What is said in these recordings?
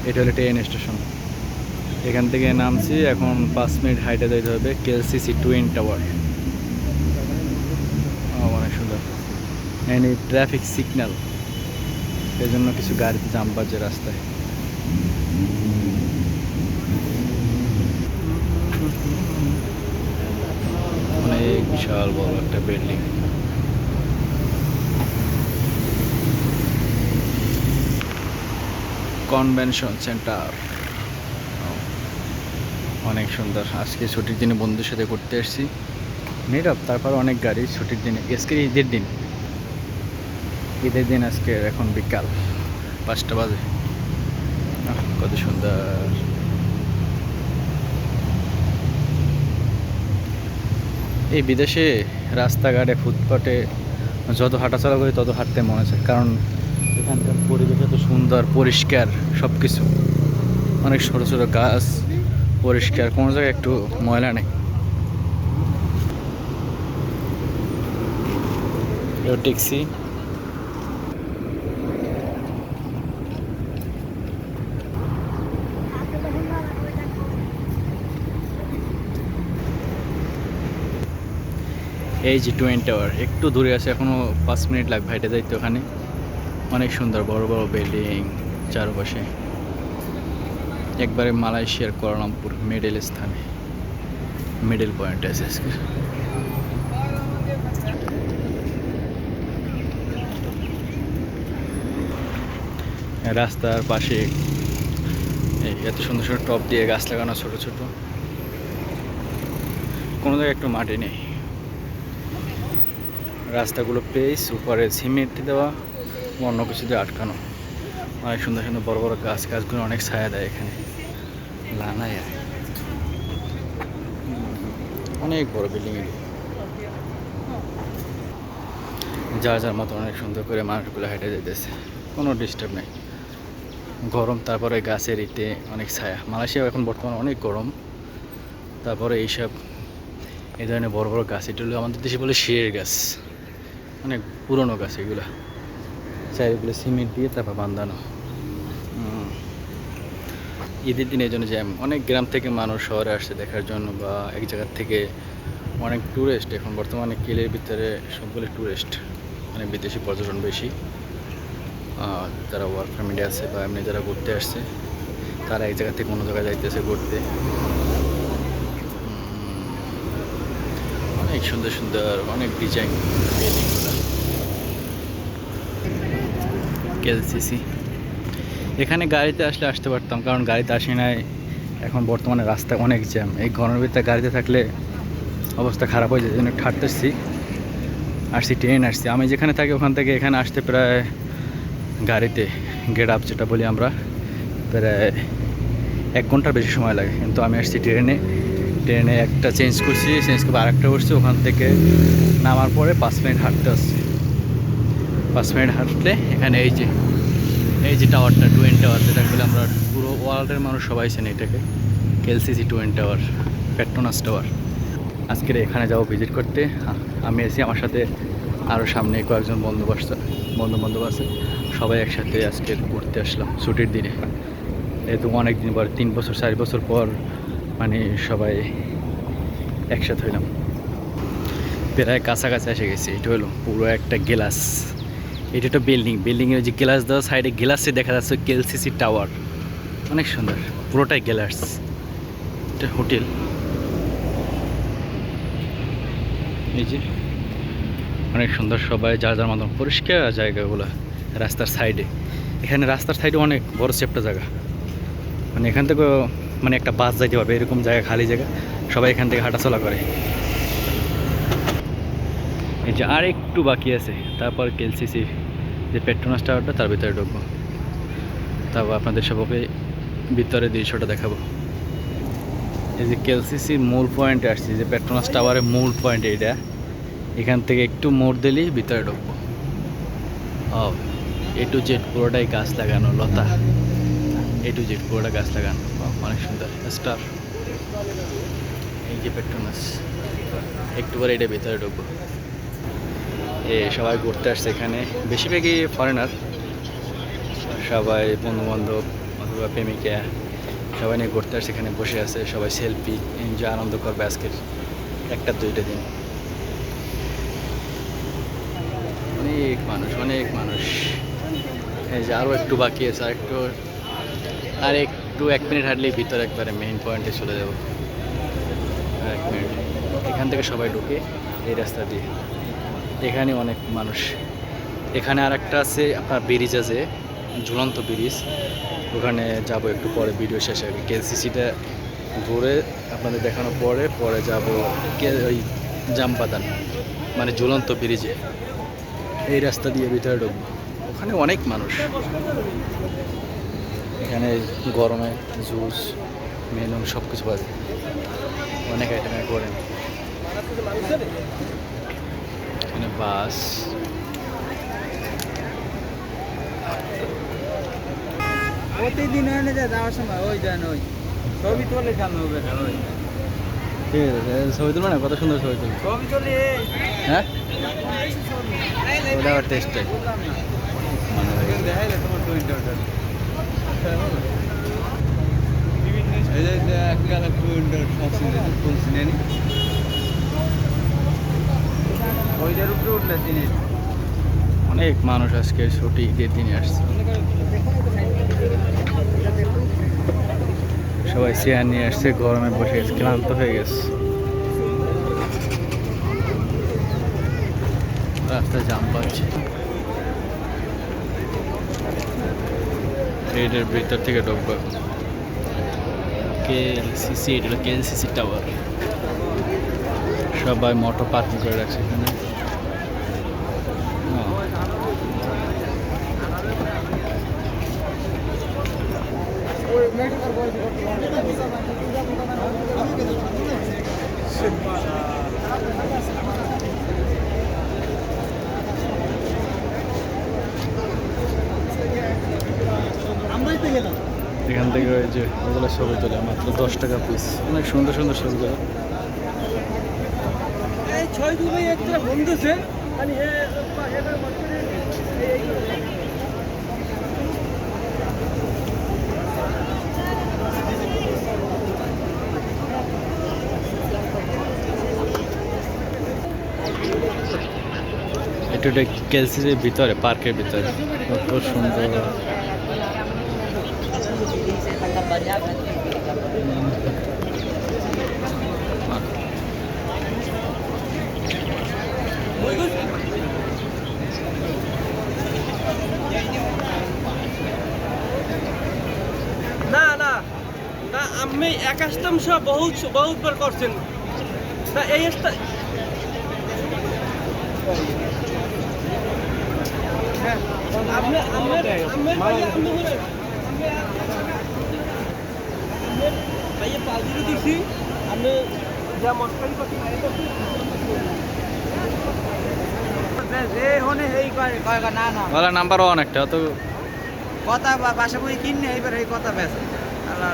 এটা হলো train station. এখান থেকে নামছি, এখন 5 মিনিট হাইটে যেতে হবে কেএলসিসি টুইন টাওয়ার। অনেক সুন্দর। এখানে ট্রাফিক সিগন্যাল, এই জন্য কিছু গাড়িতে জাম বাজে রাস্তায়। অনেক বিশাল বড় একটা বিল্ডিং। কনভেনশন সেন্টার অনেক সুন্দর। আজকে ছুটির দিনে বন্ধুদের সাথে ঘুরতে এসেছি, নীরব। তারপর অনেক গাড়ি ছুটির দিনে, আজকে ঈদের দিন। ঈদের দিন আজকে। এখন বিকাল 5টা বাজে। কত সুন্দর। এই বিদেশে রাস্তাঘাটে ফুটপাতে যত হাঁটাচলা করি তত হাঁটতে মনে চায়, কারণ এখানকার পরিবেশ এত সুন্দর, পরিষ্কার সব কিছু। অনেক ছোটো ছোটো গাছ, পরিষ্কার, কোনো জায়গায় একটু ময়লা নেই। ট্যাক্সি। এই যে টুইন টাওয়ার একটু দূরে আছে, এখনও 5 মিনিট লাগবে হেঁটে যাইতে ওখানে। অনেক সুন্দর, বড় বড় বিল্ডিং চারপাশে। একবারে মালয়েশিয়ার কুয়ালালামপুর মিডল স্থানে, মিডল পয়েন্টে আছে আজকে। রাস্তার পাশে এত সুন্দর সুন্দর টব দিয়ে গাছ লাগানো, ছোট ছোট। কোনো জায়গায় একটু মাটি নেই। রাস্তাগুলো পেস উপরে সিমেন্ট দেওয়া, অন্য কিছু দিয়ে আটকানো। অনেক সুন্দর সুন্দর বড় বড় গাছ, গাছগুলো অনেক ছায়া দেয় এখানে। লানায় অনেক বড় বিল্ডিং এটি। যার যার মতো অনেক সুন্দর করে মানুষগুলো হেঁটে যেতেছে, কোনো ডিস্টার্ব নেই। গরম, তারপরে গাছের ইতে অনেক ছায়া। মালয়েশিয়া এখন বর্তমানে অনেক গরম। তারপরে এইসব এই ধরনের বড় বড় গাছ, এটা হলো আমাদের দেশে বলে শিয়ের গাছ। অনেক পুরনো গাছ এগুলো, চারিগুলো সিমেন্ট দিয়ে তারপর বাঁধানো। ঈদের দিন এই জন্য জ্যাম। অনেক গ্রাম থেকে মানুষ শহরে আসছে দেখার জন্য, বা এক জায়গার থেকে অনেক ট্যুরিস্ট। এখন বর্তমানে কিলের ভিতরে সবগুলো ট্যুরিস্ট, মানে বিদেশি পর্যটন বেশি। যারা ওয়ার্ক পারমিটে আছে বা এমনি যারা ঘুরতে আসছে, তারা এক জায়গা থেকে অন্য জায়গায় যাইতেছে ঘুরতে। অনেক সুন্দর সুন্দর, অনেক ডিজাইন বিল্ডিংগুলো। কেএলসিসি এখানে গাড়িতে আসলে আসতে পারতাম, কারণ গাড়িতে আসি নাই। এখন বর্তমানে রাস্তায় অনেক জ্যাম। এই গরমের ভিতরে গাড়িতে থাকলে অবস্থা খারাপ হয়ে যায়, জন্য হাঁটতেছি। আসছি ট্রেন আসছি। আমি যেখানে থাকি ওখান থেকে এখানে আসতে প্রায় গাড়িতে গেট আপ যেটা বলি আমরা, প্রায় 1 ঘন্টার বেশি সময় লাগে। কিন্তু আমি আসছি ট্রেনে। ট্রেনে একটা চেঞ্জ করছি, চেঞ্জ করে আরেকটা করছি। ওখান থেকে নামার পরে 5 মিনিট হাঁটতে আসছি। 5 মিনিট হাঁটলে এখানে এই যে টাওয়ারটা, টুইন টাওয়ার যেটা বলে আমরা, পুরো ওয়ার্ল্ডের মানুষ সবাই চেনে এটাকে। KLCC twin tower, Petronas tower. আজকের এখানে যাবো ভিজিট করতে। আমি এসেছি, আমার সাথে আরও সামনে কয়েকজন বন্ধু বান্ধব আছে। সবাই একসাথে আজকে ঘুরতে আসলাম ছুটির দিনে। যেহেতু অনেক দিন পর, 3 বছর 4 বছর পর, মানে সবাই একসাথে হইলাম। প্রায় কাছাকাছি এসে গেছি। এটা হলো পুরো একটা গ্লাস। এটা একটা বিল্ডিংয়ের যে গ্লাস দেওয়া, সাইডে গ্লাসে দেখা যাচ্ছে কেএলসিসি টাওয়ার। অনেক সুন্দর, পুরোটাই গ্লাস। এটা হোটেল। এই যে অনেক সুন্দর, সবাই যার যার মতন পরিষ্কার জায়গাগুলো। রাস্তার সাইডে, এখানে রাস্তার সাইডে অনেক বড় চেপটা জায়গা, মানে এখান থেকে মানে একটা বাস যাইতে পারবে এরকম জায়গা, খালি জায়গা। সবাই এখান থেকে হাঁটাচলা করে। এই যে আর একটু বাকি আছে, তারপর কেএলসিসি যে পেট্রোনাস টাওয়ারটা, তার ভিতরে ঢুকবো। তারপর আপনাদের সবাইকে ভিতরে দৃশ্যটা দেখাবো। এই যে কেএলসিসির মূল পয়েন্টে আসছি, যে পেট্রোনাস টাওয়ারের মূল পয়েন্ট এইটা। এখান থেকে একটু মোড় দিলেই ভিতরে ঢুকবো। এ টু জেড পুরোটাই গাছ লাগানো, লতা। এ টু জেড পুরোটা গাছ লাগানো, অনেক সুন্দর স্টার। এই যে পেট্রোনাস, একটু পরে এটা ভিতরে ঢুকবো। সবাই ঘুরতে আসছে এখানে, বেশিরভাগই ফরেনার। সবাই বন্ধু বান্ধব প্রেমিক বা প্রেমিকা সবাই নিয়ে ঘুরতে আসে, সেখানে বসে আছে, সবাই সেলফি এনজয় আনন্দ করবে আজকের একটা দুইটা দিন। অনেক মানুষ, অনেক মানুষ। এই যে আরও একটু বাকি আছে, আর একটু 1 মিনিট হাঁটলে ভিতরে একবারে মেইন পয়েন্টে চলে যাব। আর 1 মিনিট, এখান থেকে সবাই ঢুকে এই রাস্তা দিয়ে। এখানে অনেক মানুষ। এখানে আর একটা আছে আপনার ব্রিজ আছে, ঝুলন্ত ব্রিজ, ওখানে যাব একটু পরে ভিডিও শেষে। কেএলসিসিটা ঘুরে আপনাদের দেখানোর পরে যাব ওই জামপাতান, মানে ঝুলন্ত ব্রিজে। এই রাস্তা দিয়ে ভিতরে ঢুকবো। ওখানে অনেক মানুষ। এখানে গরমে জুস, মেনু সব কিছু পাওয়া যায়, অনেক আইটেমের করে। এখানে বাস, প্রতিদিন হয় না, যাওয়ার সময় ওই যান, ওই ছবি তুলে সামনে হবে। ঠিক আছে, ছবি তুলবে না? কত সুন্দর ছবি তুলবে। ছবি তুলে হ্যাঁ, ওটা আবার টেস্ট দেখাইলে তোমার এই যে একটা ওইটার উপরে উঠলে চিনি। অনেক মানুষ আজকে ছুটি দিয়ে দিনে আসছে, সবাই চেয়ার নিয়ে আসছে, গরমে বসে গেছে, ক্লান্ত হয়ে গেছে। রাস্তায় জাম পাচ্ছে, এটার ভিতর থেকে ঢুকবো। কেএলসিসি, এটা হলো কেএলসিসি টাওয়ার। সবাই মোটর পার্কিং করে রাখছে এখানে। এখান থেকে ওই যে ওগুলো ছবি তোলে মাত্র 10 টাকা পিস, অনেক সুন্দর সুন্দর ছবি তোলে। এটা কেএলসিসির ভিতরে, পার্কের ভিতরে, কত সুন্দর। না না না, আমি এক আসতাম সব বহুতবার করছেন না এই দিছি আমি যা মশকারি করছি না না ওলা নাম্বার 1 একটা তো কথা বাসা বই কিনে এইবার এই কথা বেশ আল্লাহ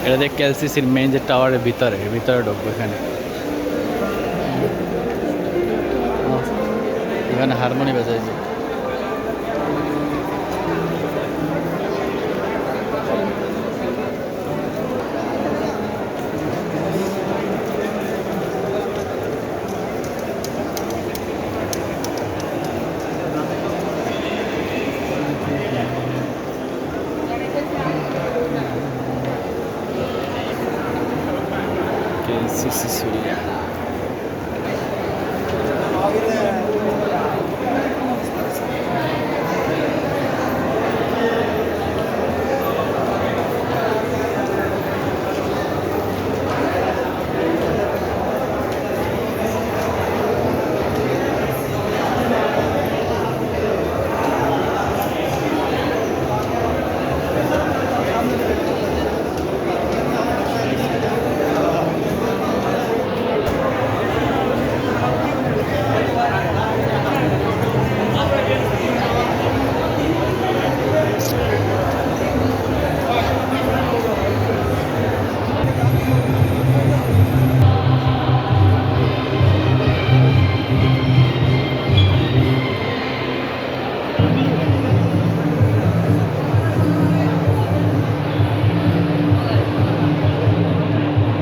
এটা দেখ কেএলসিসির মেইন যে টাওয়ারের ভিতরে ঢুকবো। এখানে এখানে হারমোনি বাজায় যে। কেএলসিসি